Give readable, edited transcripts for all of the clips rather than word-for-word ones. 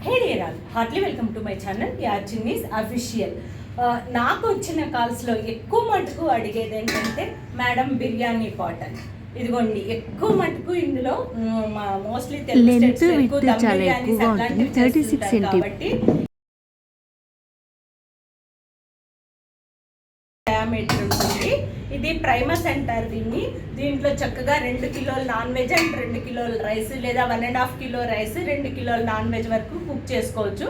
Hey dear all, heartly welcome to my channel యాచిన్నీస్ official. నాకు వచ్చిన కాల్స్లో ఎక్కువ మటుకు అడిగేది ఏంటంటే మేడం బిర్యానీ పాట్ అని. ఇదిగోండి, ఎక్కువ మటుకు ఇందులో మోస్ట్లీ తెలుగు స్టేట్స్ ఎక్కువ దమ్ బిర్యానీస్ అట్లాంటివి చేస్తుంటారు కాబట్టి డయామీటర్ ఉంటుంది. ఇది ప్రైమస్ అంటారు దీన్ని. దీంట్లో చక్కగా 2 కిలోల నాన్ వెజ్ అండ్ 2 కిలోల రైస్ లేదా 1.5 కిలో రైస్ 2 కిలోల నాన్ వెజ్ వరకు కుక్ చేసుకోవచ్చు.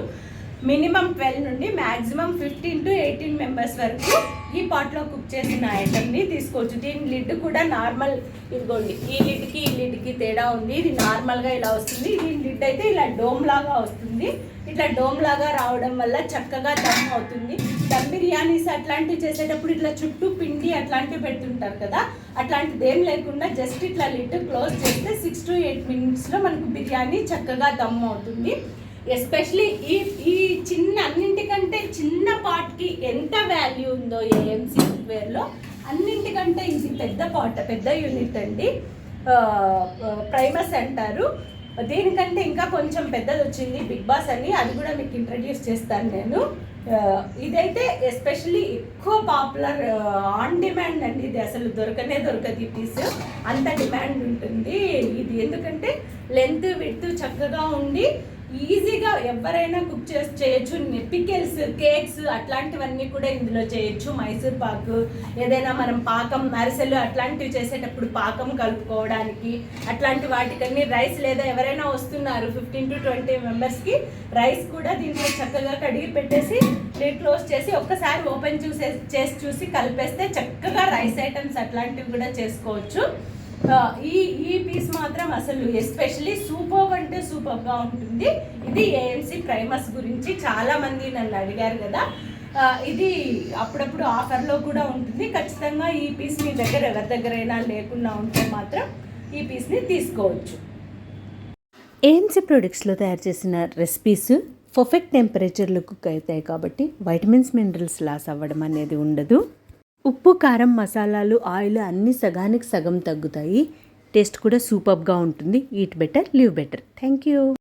మినిమం 12 నుండి మ్యాక్సిమం 15 to 18 మెంబర్స్ వరకు ఈ పాట్లో కుక్ చేసిన ఐటమ్ని తీసుకోవచ్చు. దీని లిడ్ కూడా నార్మల్, ఇదిగోండి ఈ లిడ్కి తేడా ఉంది. ఇది నార్మల్గా ఇలా వస్తుంది. దీని లిడ్ అయితే ఇలా డోమ్ లాగా వస్తుంది. ఇట్లా డోమ్ లాగా రావడం వల్ల చక్కగా దమ్ అవుతుంది. దమ్ బిర్యానీస్ అట్లాంటివి చేసేటప్పుడు ఇట్లా చుట్టూ పిండి అట్లాంటివి పెడుతుంటారు కదా, అట్లాంటిది ఏం లేకుండా జస్ట్ ఇట్లా లిడ్ క్లోజ్ చేస్తే 6 to 8 మినిట్స్లో మనకు బిర్యానీ చక్కగా దమ్ అవుతుంది. ఎస్పెషలీ ఈ చిన్న అన్నింటికంటే చిన్న పాట్కి ఎంత వాల్యూ ఉందో ఏఎంసీ వేర్లో, అన్నింటికంటే ఇది పెద్ద యూనిట్ అండి. ప్రైమస్ అంటారు. దీనికంటే ఇంకా కొంచెం పెద్దది వచ్చింది బిగ్ బాస్ అని, అది కూడా మీకు ఇంట్రడ్యూస్ చేస్తాను నేను. ఇదైతే ఎస్పెషల్లీ ఎక్కువ పాపులర్, ఆన్ డిమాండ్ అండి. ఇది అసలు దొరకదు ఈ పీస్, అంత డిమాండ్ ఉంటుంది ఇది. ఎందుకంటే లెంత్ విడ్త్ చక్కగా ఉండి ఈజీగా ఎవరైనా కుక్ చేయొచ్చు. పికిల్స్, కేక్స్ అట్లాంటివన్నీ కూడా ఇందులో చేయొచ్చు. మైసూర్ పాకు, ఏదైనా మనం పాకం అరిసెలు అట్లాంటివి చేసేటప్పుడు పాకం కలుపుకోవడానికి అట్లాంటి వాటికన్నీ రైస్, లేదా ఎవరైనా వస్తున్నారు 15 to 20 మెంబర్స్కి రైస్ కూడా దీంట్లో చక్కగా కడిగి పెట్టేసి లిడ్ క్లోజ్ చేసి ఒక్కసారి ఓపెన్ చేసి చూసి కలిపేస్తే చక్కగా రైస్ ఐటమ్స్ అట్లాంటివి కూడా చేసుకోవచ్చు. ఈ పీస్ మాత్రం అసలు ఎస్పెషల్లీ సూపర్ అంటే సూపర్గా ఉంటుంది. ఇది ఏఎంసీ ప్రైమస్ గురించి చాలామంది నన్ను అడిగారు కదా. ఇది అప్పుడప్పుడు ఆఫర్లో కూడా ఉంటుంది. ఖచ్చితంగా ఈ పీస్ మీ దగ్గర ఎవరి దగ్గరైనా లేకుండా ఉంటే మాత్రం ఈ పీస్ని తీసుకోవచ్చు. ఏఎంసీ ప్రొడక్ట్స్లో తయారు చేసిన రెసిపీస్ పర్ఫెక్ట్ టెంపరేచర్లో కుక్ అవుతాయి కాబట్టి వైటమిన్స్, మినరల్స్ లాస్ అవ్వడం అనేది ఉండదు. ఉప్పు, కారం, మసాలాలు, ఆయిల్ అన్నీ సగానికి సగం తగ్గుతాయి. టేస్ట్ కూడా సూపర్గా ఉంటుంది. Eat better, live better. Thank you.